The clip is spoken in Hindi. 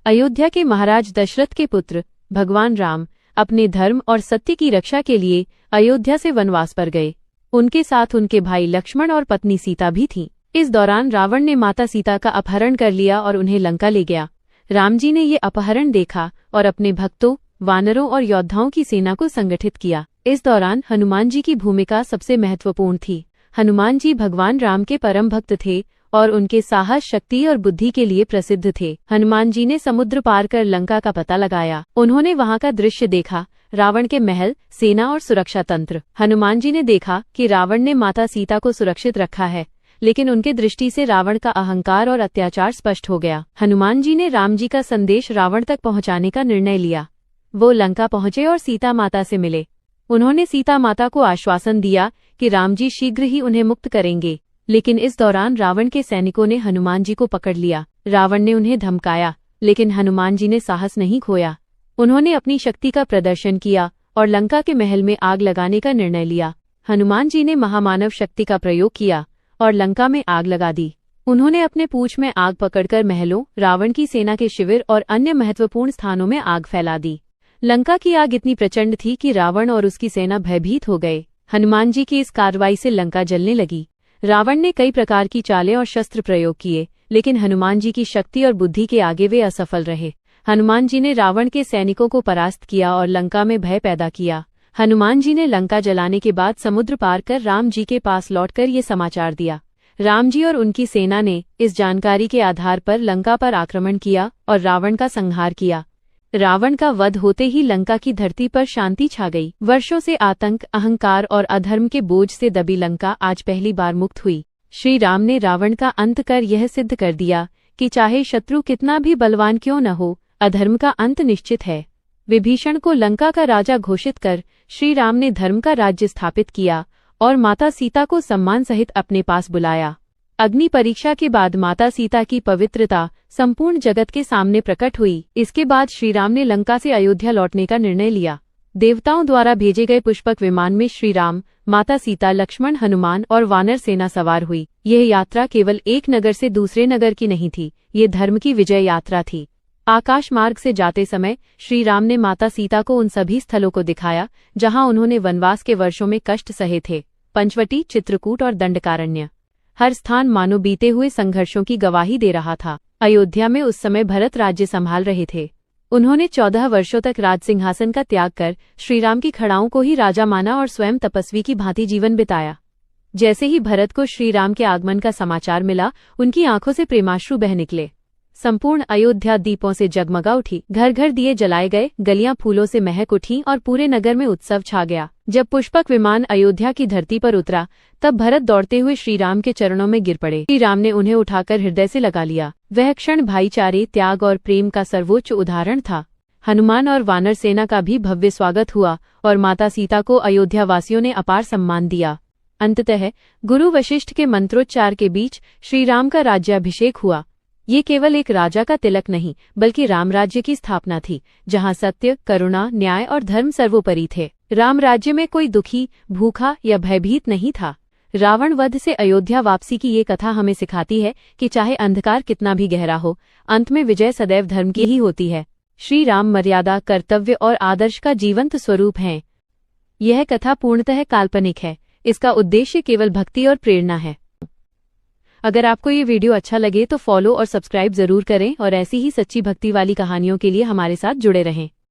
अयोध्या के महाराज दशरथ के पुत्र भगवान राम अपने धर्म और सत्य की रक्षा के लिए अयोध्या से वनवास पर गए। उनके साथ उनके भाई लक्ष्मण और पत्नी सीता भी थीं। इस दौरान रावण ने माता सीता का अपहरण कर लिया और उन्हें लंका ले गया। राम जी ने ये अपहरण देखा और अपने भक्तों, वानरों और योद्धाओं की सेना को संगठित किया। इस दौरान हनुमान जी की भूमिका सबसे महत्वपूर्ण थी। हनुमान जी भगवान राम के परम भक्त थे और उनके साहस, शक्ति और बुद्धि के लिए प्रसिद्ध थे। हनुमान जी ने समुद्र पार कर लंका का पता लगाया। उन्होंने वहां का दृश्य देखा, रावण के महल, सेना और सुरक्षा तंत्र। हनुमान जी ने देखा कि रावण ने माता सीता को सुरक्षित रखा है, लेकिन उनके दृष्टि से रावण का अहंकार और अत्याचार स्पष्ट हो गया। हनुमान जी ने राम जी का संदेश रावण तक पहुंचाने का निर्णय लिया। वो लंका पहुंचे और सीता माता से मिले। उन्होंने सीता माता को आश्वासन दिया कि राम जी शीघ्र ही उन्हें मुक्त करेंगे, लेकिन इस दौरान रावण के सैनिकों ने हनुमान जी को पकड़ लिया। रावण ने उन्हें धमकाया, लेकिन हनुमान जी ने साहस नहीं खोया। उन्होंने अपनी शक्ति का प्रदर्शन किया और लंका के महल में आग लगाने का निर्णय लिया। हनुमान जी ने महामानव शक्ति का प्रयोग किया और लंका में आग लगा दी। उन्होंने अपने पूंछ में आग पकड़कर महलों, रावण की सेना के शिविर और अन्य महत्वपूर्ण स्थानों में आग फैला दी। लंका की आग इतनी प्रचंड थी कि रावण और उसकी सेना भयभीत हो गए। हनुमान जी की इस कार्रवाई से लंका जलने लगी। रावण ने कई प्रकार की चालें और शस्त्र प्रयोग किए, लेकिन हनुमान जी की शक्ति और बुद्धि के आगे वे असफल रहे। हनुमान जी ने रावण के सैनिकों को परास्त किया और लंका में भय पैदा किया। हनुमान जी ने लंका जलाने के बाद समुद्र पार कर राम जी के पास लौटकर ये समाचार दिया। राम जी और उनकी सेना ने इस जानकारी के आधार पर लंका पर आक्रमण किया और रावण का संहार किया। रावण का वध होते ही लंका की धरती पर शांति छा गई। वर्षों से आतंक, अहंकार और अधर्म के बोझ से दबी लंका आज पहली बार मुक्त हुई। श्री राम ने रावण का अंत कर यह सिद्ध कर दिया कि चाहे शत्रु कितना भी बलवान क्यों न हो, अधर्म का अंत निश्चित है। विभीषण को लंका का राजा घोषित कर श्री राम ने धर्म का राज्य स्थापित किया और माता सीता को सम्मान सहित अपने पास बुलाया। अग्नि परीक्षा के बाद माता सीता की पवित्रता संपूर्ण जगत के सामने प्रकट हुई। इसके बाद श्री राम ने लंका से अयोध्या लौटने का निर्णय लिया। देवताओं द्वारा भेजे गए पुष्पक विमान में श्री राम, माता सीता, लक्ष्मण, हनुमान और वानर सेना सवार हुई। यह यात्रा केवल एक नगर से दूसरे नगर की नहीं थी, ये धर्म की विजय यात्रा थी। आकाश मार्ग से जाते समय श्री राम ने माता सीता को उन सभी स्थलों को दिखाया जहां उन्होंने वनवास के वर्षों में कष्ट सहे थे। पंचवटी, चित्रकूट और दंडकारण्य, हर स्थान मानो बीते हुए संघर्षों की गवाही दे रहा था। अयोध्या में उस समय भरत राज्य संभाल रहे थे। उन्होंने 14 वर्षों तक राज सिंहासन का त्याग कर श्रीराम की खड़ाओं को ही राजा माना और स्वयं तपस्वी की भांति जीवन बिताया। जैसे ही भरत को श्रीराम के आगमन का समाचार मिला, उनकी आंखों से प्रेमाश्रु बह निकले। संपूर्ण अयोध्या दीपों से जगमगा उठी, घर घर दिए जलाए गए, गलियां फूलों से महक उठीं और पूरे नगर में उत्सव छा गया। जब पुष्पक विमान अयोध्या की धरती पर उतरा, तब भरत दौड़ते हुए श्रीराम के चरणों में गिर पड़े। श्रीराम ने उन्हें उठाकर हृदय से लगा लिया। वह क्षण भाईचारे, त्याग और प्रेम का सर्वोच्च उदाहरण था। हनुमान और वानर सेना का भी भव्य स्वागत हुआ और माता सीता को अयोध्या वासियों ने अपार सम्मान दिया। अंततः गुरु वशिष्ठ के मंत्रोच्चार के बीच श्रीराम का राज्याभिषेक हुआ। ये केवल एक राजा का तिलक नहीं, बल्कि राम राज्य की स्थापना थी, जहां सत्य, करुणा, न्याय और धर्म सर्वोपरि थे। राम राज्य में कोई दुखी, भूखा या भयभीत नहीं था। रावण वध से अयोध्या वापसी की ये कथा हमें सिखाती है कि चाहे अंधकार कितना भी गहरा हो, अंत में विजय सदैव धर्म की ही होती है। श्री राम मर्यादा, कर्तव्य और आदर्श का जीवंत स्वरूप हैं। यह कथा पूर्णतः काल्पनिक है। इसका उद्देश्य केवल भक्ति और प्रेरणा है। अगर आपको ये वीडियो अच्छा लगे तो फॉलो और सब्सक्राइब जरूर करें और ऐसी ही सच्ची भक्ति वाली कहानियों के लिए हमारे साथ जुड़े रहें।